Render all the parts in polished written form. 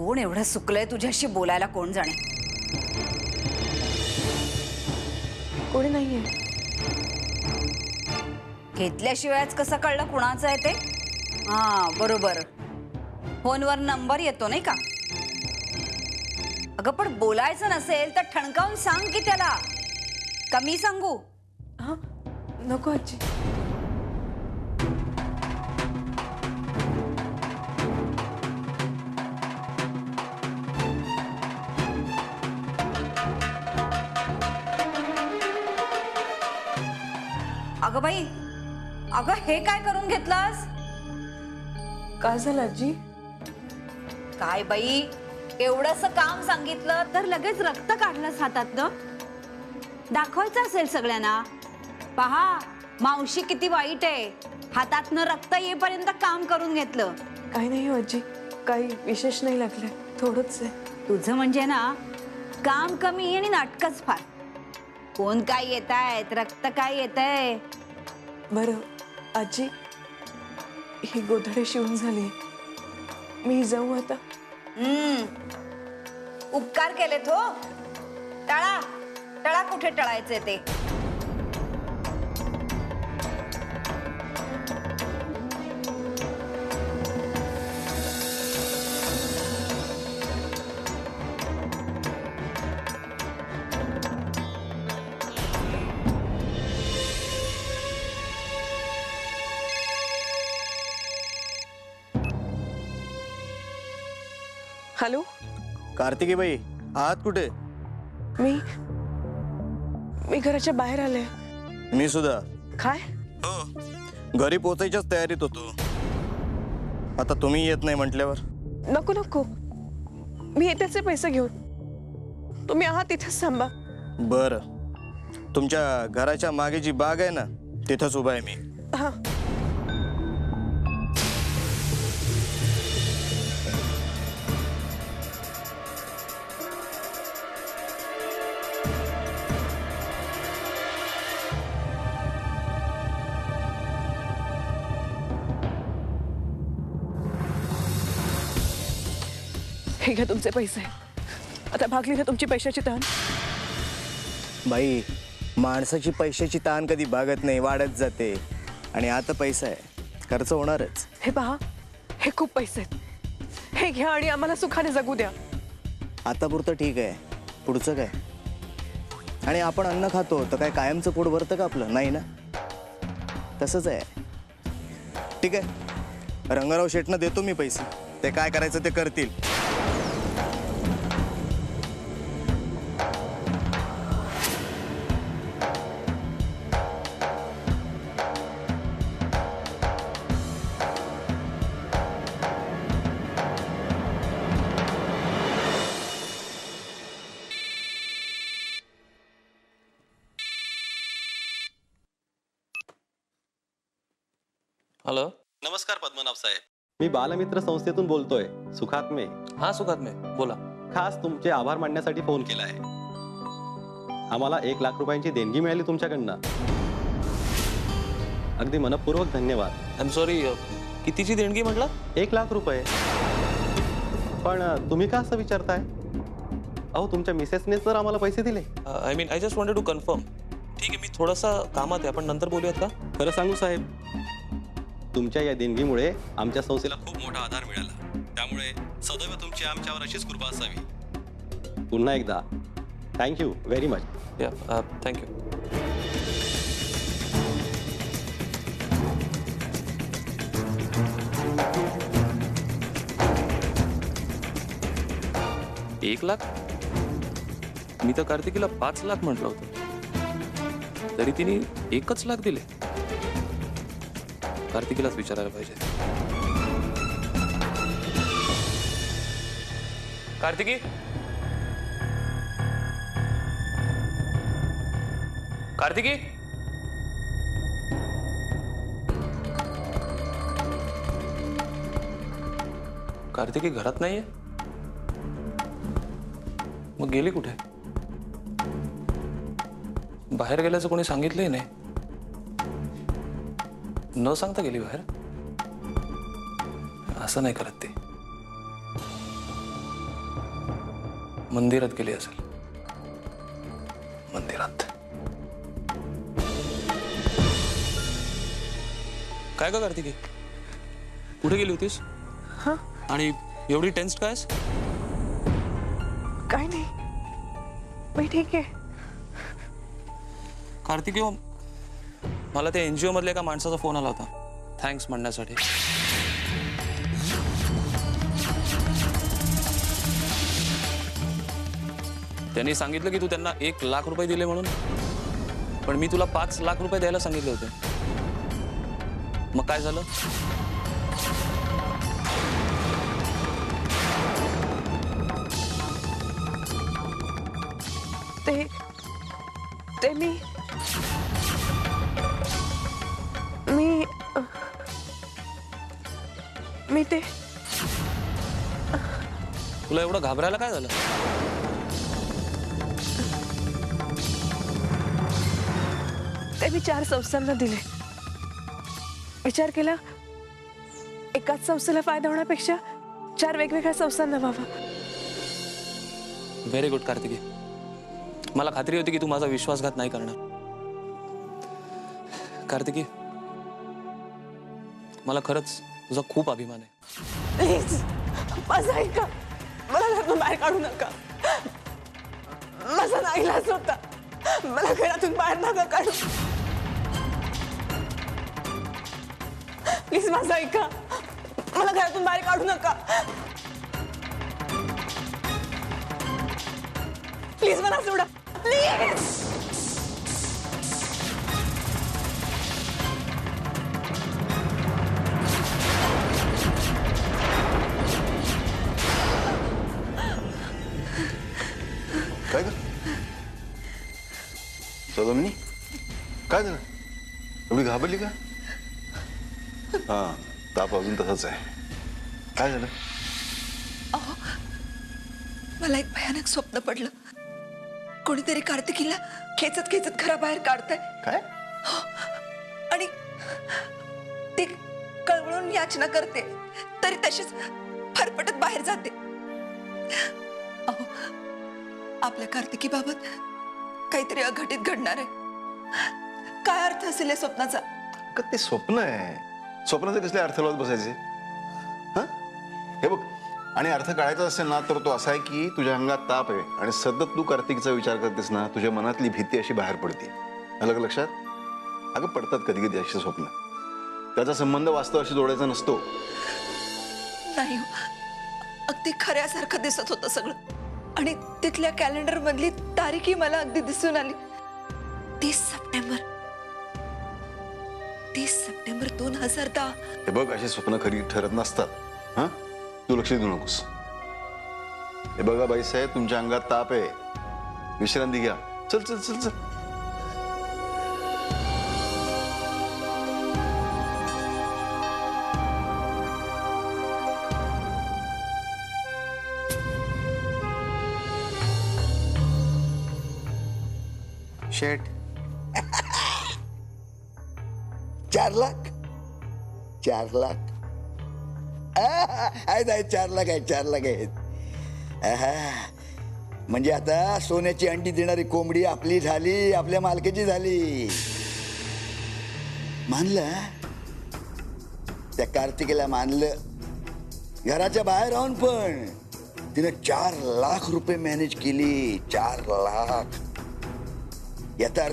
कोण एवढं सुकलंय तुझ्याशी बोलायला कोण जाणे? कोणी नाहीये. घेतल्याशिवायच कसं कळलं कुणाचं आहे ते? हा बरोबर, फोनवर नंबर येतो नाही का? अगं पण बोलायचं नसेल तर ठणकावून सांग की त्याला. कमी सांगू? हा नको आजी. अगं बाई, अगं हे काय करून घेतलास? काय झालं आजी? काय बाई, एवढंसं काम सांगितलं तर लगेच रक्त काढलंस हातातनं. दाखवायचं असेल सगळ्यांना. पहा मावशी किती वाईट आहे, हातातनं रक्त येईपर्यंत काम करून घेतलं. काही नाही हो आजी, काही विशेष नाही लागलं, थोडंच आहे. तुझं म्हणजे ना काम कमी आणि नाटकच फार. कोण काय येतायत, रक्त काय येतंय? बरं आजी, ही गोधडे शिवून झाली, मी जाऊ आता. उपकार केलेत हो. टळा टळा, कुठे टळायचे ते. हॅलो कार्तिकी बाई, आहात कुठे? मी घराच्या बाहेर आले. मी सुद्धा. काय? घरी पोचायच्याच तयारीत होतो. आता तुम्ही येत नाही म्हटल्यावर. नको नको, मी येतेचे पैसे घेऊन. तुम्ही आहात तिथेच थांबा. बरं, तुमच्या घराच्या मागे जी बाग आहे ना, तिथंच उभा आहे मी. हा. हे घ्या तुमचे पैसे. आता भागली ना तुमची पैशाची ताण. बाई, माणसाची पैशाची ताण कधी भागत नाही, वाढत जाते. आणि आता पैसा आहे, खर्च होणारच. हे पहा, हे खूप पैसे आहेत. हे घ्या आणि आम्हाला सुखाने जगू द्या. आता पुरतं ठीक आहे, पुढचं काय? आणि आपण अन्न खातो तर काय कायमचं पोट भरतं का आपलं? नाही ना. तसंच आहे. ठीक आहे, रंगाराव शेटनं देतो मी पैसे. ते काय करायचं ते करतील. हॅलो. नमस्कार पद्मनाभ साहेब, मी बालमित्र संस्थेतून बोलतोय. सुखात मे. हा सुखात मे, बोला. खास तुमचे आभार मानण्यासाठी फोन केला आहे. आम्हाला 1 लाख रुपयांची देणगी मिळाली तुमच्याकडनं. अगदी मनपूर्वक धन्यवाद. आय एम सॉरी, कितीची देणगी म्हटलं? 1 लाख रुपये. पण तुम्ही का असं विचारताय? अहो, तुमच्या मिसेसने तर आम्हाला पैसे दिले. I mean, I just wanted to confirm. ठीक आहे, मी थोडासा कामात आहे, आपण नंतर बोलूयात का? खरं सांगू साहेब, तुमच्या या देणगीमुळे आमच्या संस्थेला खूप मोठा आधार मिळाला. त्यामुळे सदैव तुमची आमच्यावर अशीच कृपा असावी. पुन्हा एकदा थँक्यू व्हेरी मच. या, थँक्यू. एक लाख? मी तर कार्तिकीला 5 लाख म्हटलं होतं, तरी तिने 1 लाख दिले. कार्तिकीलाच विचारायला पाहिजे. कार्तिकी, कार्तिकी, कार्तिकी घरात नाहीये. मग गेली कुठे? बाहेर गेल्याचं कोणी सांगितलंही नाही. न सांगता गेली बाहेर. असं नाही करत ते. मंदिरात गेली असेल. मंदिरात. काय का कार्तिकी, कुठे गेली होतीस? हा आणि एवढी टेन्स्ड कायस? काय नाही, मी ठीक आहे. कार्तिकी, मला त्या NGO मधल्या एका माणसाचा फोन आला होता थँक्स म्हणण्यासाठी. त्यांनी सांगितलं की तू त्यांना 1 लाख रुपये दिले म्हणून, पण मी तुला 5 लाख रुपये द्यायला सांगितले होते. मग काय झालं? ते मी ते तुला एवढं घाबरायला काय झालं? ते मी 4 संस्थांना दिले. विचार केला, एकाच संस्थेला फायदा होण्यापेक्षा 4 वेगवेगळ्या संस्थांना व्हावा. Very good Kartiki. मला खात्री होती की तू माझा विश्वासघात नाही करणार. कार्तिकी, मला खरंच तुझा खूप अभिमान आहे. प्लीज माझं ऐका, मला घरातून बाहेर काढू नका. माझा नाईलाज होता, मला घरातून बाहेर नका काढू. प्लीज माझं ऐका, मला घरातून बाहेर काढू नका. प्लीज मला सोडा, प्लीज. काय ग सौदामिनी, काय झालं? एवढी घाबरली का? हा, ताप अजून तसाच आहे. काय झालं? मला एक भयानक स्वप्न पडलं. कोणीतरी कार्तिकीला खेचत खेचत घराबाहेर काढतंय काय? आणि ती कळवळून याचना करते, तरी तशीच फरफटत बाहेर जाते. अहो, आपल्या कार्तिकी बाबत काहीतरी अघटित घडणार आहे. काय अर्थ असेल या स्वप्नाचा? का ते स्वप्न आहे? स्वप्नाचे कसले अर्थ लावत बसायचे? हा, हे बघ, आणि अर्थ काढायचा असेल ना तर तो असा आहे की तुझ्या अंगात ताप आहे आणि सतत तू कार्तिकीचा विचार करतेस ना, तुझ्या मनातली भीती अशी बाहेर पडते. आलं का लक्षात? अगं पडतात कधी कधी अशी स्वप्न. त्याचा संबंध वास्तवाशी जोडायचा नसतो. नाही हो, अगदी खऱ्यासारखं दिसत होतं सगळं. आणि तिथल्या कॅलेंडर मधली तारीखही मला अगदी दिसून आली. 30 सप्टेंबर 2010. हे बघ, अशी स्वप्न खरी ठरत नसतात. हा, तू लक्ष देऊ नकोस. हे बघा बाईसाहेब, तुमच्या अंगात ताप आहे, विश्रांती घ्या. चल चल चल चल. शेट 4 लाख 4 लाख आहेत 4 लाख आहेत 4 लाख आहेत. म्हणजे आता सोन्याची अंडी देणारी कोंबडी आपली झाली, आपल्या मालकीची झाली. मानलं? त्या कार्तिकेला मानलं. घराच्या बाहेर राहून पण तिने 4 लाख रुपये मॅनेज केली. 4 लाख. याचा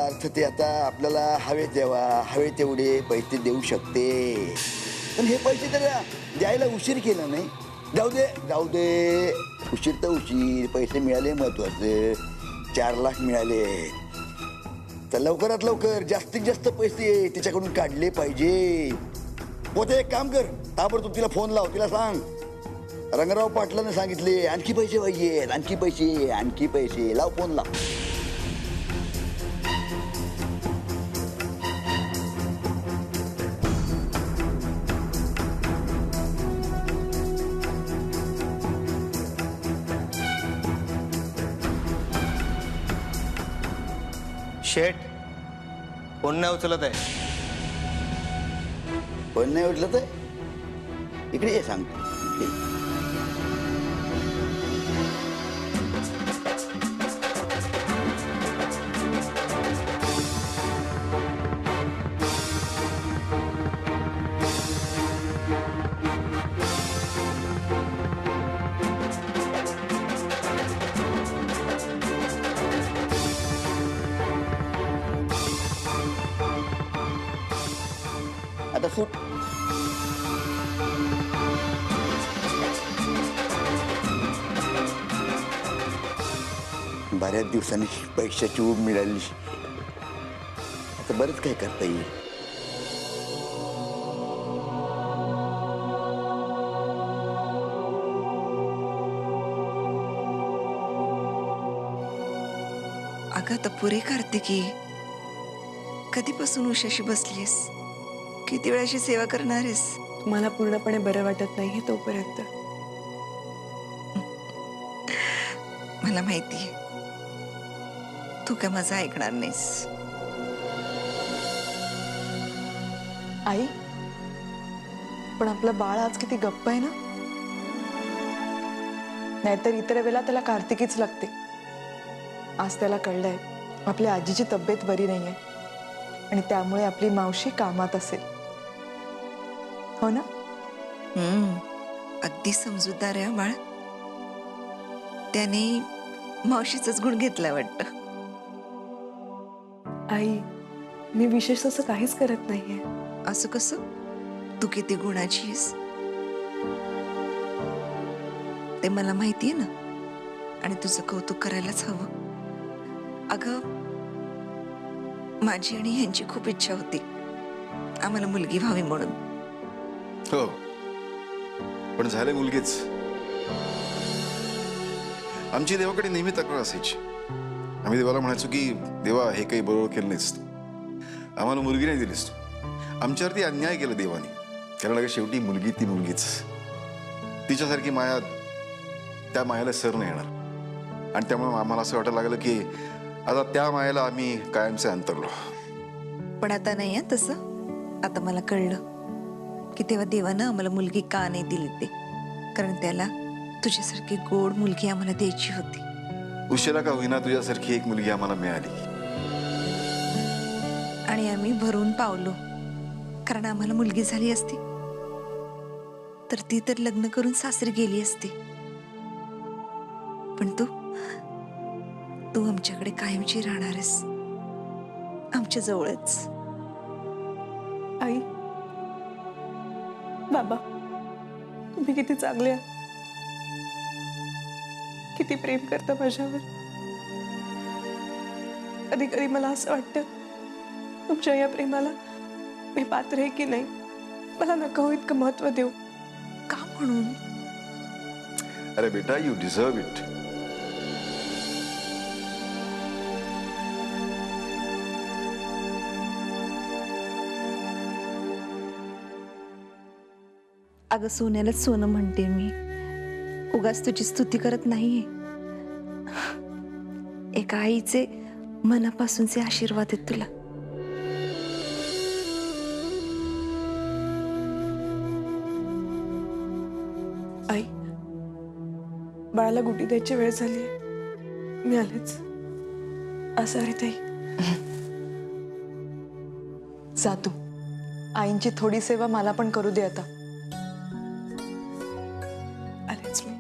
अर्थ ते आता आपल्याला हवे तेवढे पैसे देऊ शकते. पण हे पैसे त्याला द्यायला उशीर केला नाही. जाऊ दे, उशीर तर उशीर, पैसे मिळाले महत्वाचे. 4 लाख मिळाले तर लवकरात लवकर जास्तीत जास्त पैसे तिच्याकडून काढले पाहिजे. पोते एक काम कर, ताबडतोब तिला फोन लाव. तिला सांग रंगराव पाटलाने सांगितले आणखी पैसे पाहिजेत, आणखी पैसे. लाव, फोन लाव. शेट फोन नाही उचलत आहे. पण नाही उठलं तर इकडे ये, सांगतो. इकडे ये. बऱ्याच दिवसांनी पैशाची ऊब मिळाली. आता बरंच काय करता येईल. अगं आता पुरे कार्तिकी, कधीपासून उशाशी बसलीस? किती वेळाची सेवा करणार आहेस? तुम्हाला पूर्णपणे बरं वाटत नाहीये तोपर्यंत. मला माहितीये तू काय माझं ऐकणार नाहीस. आई, पण आपलं बाळ आज किती गप्प आहे ना. नाहीतर इतर वेळेला त्याला कार्तिकीच लागते. आज त्याला कळलंय आपल्या आजीची तब्येत बरी नाहीये आणि त्यामुळे आपली मावशी कामात असेल. हो ना? अगदी समजूतदार आहे बाळ. त्याने मावशीचाच गुण घेतला वाटतं. आई, मी विशेष असं काहीच करत नाहीये. असं कसं? तू किती गुणाची आहेस ते मला माहितीये ना, आणि तुझं कौतुक करायलाच हवं. अगं, माझी आणि ह्यांची खूप इच्छा होती आम्हाला मुलगी व्हावी म्हणून. हो, पण झाले मुलगीच. आमची देवाकडे नेहमी तक्रार असायची. आम्ही देवाला म्हणायचो की देवा, हे काही बरोबर केलं नाहीस तू, आम्हाला मुलगी नाही दिलीस तू, आमच्यावरती अन्याय केला देवाने. कारण अगं शेवटी मुलगी ती मुलगीच. तिच्यासारखी माया त्या मायाला सर नाही येणार. आणि त्यामुळे आम्हाला असं वाटायला लागलं की आता त्या मायाला आम्ही कायमचे अंतरलो. पण आता नाही आहे तसं. आता मला कळलं की तेव्हा देवानं आम्हाला मुलगी का नाही दिली ते. कारण त्याला तुझ्यासारखी गोड मुलगी आम्हाला द्यायची होती. उशिरा का होईना तुझ्यासारखी एक मुलगी आम्हाला मिळाली. आणि आम्ही भरून पावलो. कारण आम्हाला मुलगी झाली असती तर ती तर लग्न करून सासरी गेली असती. पण तू आमच्याकडे कायमची राहणार आहेस, आमच्या जवळच. आई, बाबा, तुम्ही किती चांगले आहात. किती प्रेम करता माझ्यावर. कधी कधी मला असं वाटतं तुमच्या या प्रेमाला मी पात्र आहे की नाही. मला नको इतकं महत्व देऊ. का म्हणून? अरे बेटा, यू डिझर्व इट. अगं, सोन्यालाच सोनं म्हणते मी. उगाच तुझी स्तुती करत नाहीये. एका आईचे मनापासूनचे आशीर्वाद आहेत तुला. आई, बाळाला गुटी द्यायची वेळ झाली. मी आलेच. असं ताई, जा तू. आईंची थोडी सेवा मला पण करू दे आता. आलेच मी.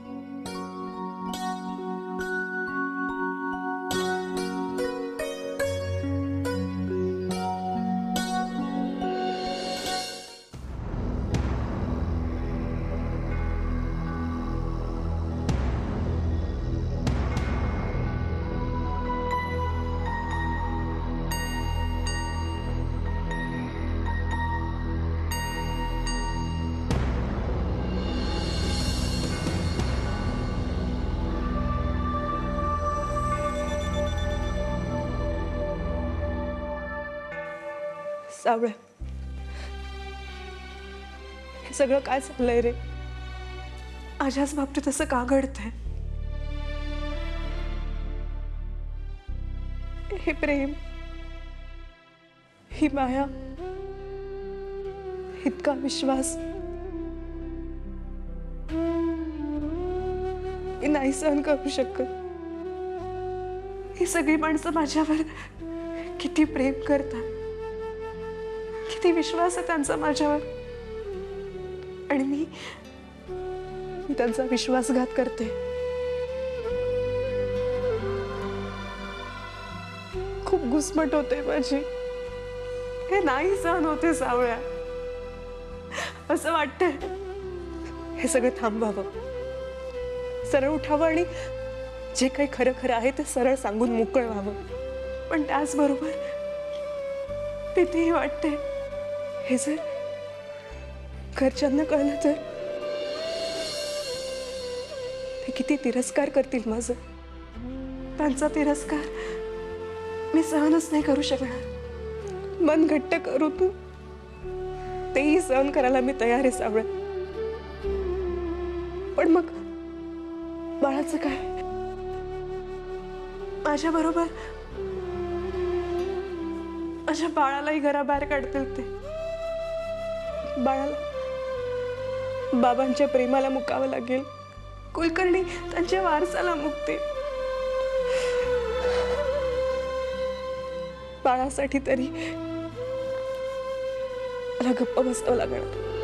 सावळ्या, हे सगळं काय चाललंय रे? माझ्याच बाबतीत असं का घडतंय? हे प्रेम, ही माया, इतका विश्वास मी नाही सहन करू शकत. ही सगळी माणसं माझ्यावर किती प्रेम करतात, किती विश्वास आहे त्यांचा माझ्यावर, आणि मी त्यांचा विश्वासघात करते. खूप घुसमट होते माझी. हे नाही सहन होते सावळ्या. असं वाटतंय हे सगळं थांबवावं, सरळ उठावं आणि जे काही खरं खरं आहे ते सरळ सांगून मोकळं व्हावं. पण त्याचबरोबर भीतीही वाटते, हे जर घरच्यांना कळलं तर ते किती तिरस्कार करतील माझं. त्यांचा तिरस्कार मी सहनच नाही करू शकणार. मन घट्ट करू तू, तेही सहन करायला मी तयार आहे सावळ. पण मग बाळाचं काय? माझ्या बरोबर माझ्या बाळालाही घराबाहेर काढतील ते. बाळाला बाबांच्या प्रेमाला मुकावं लागेल. कुलकर्णी त्यांच्या वारसाला मुकते. बाळासाठी तरी मला गप्प बसावं लागणार.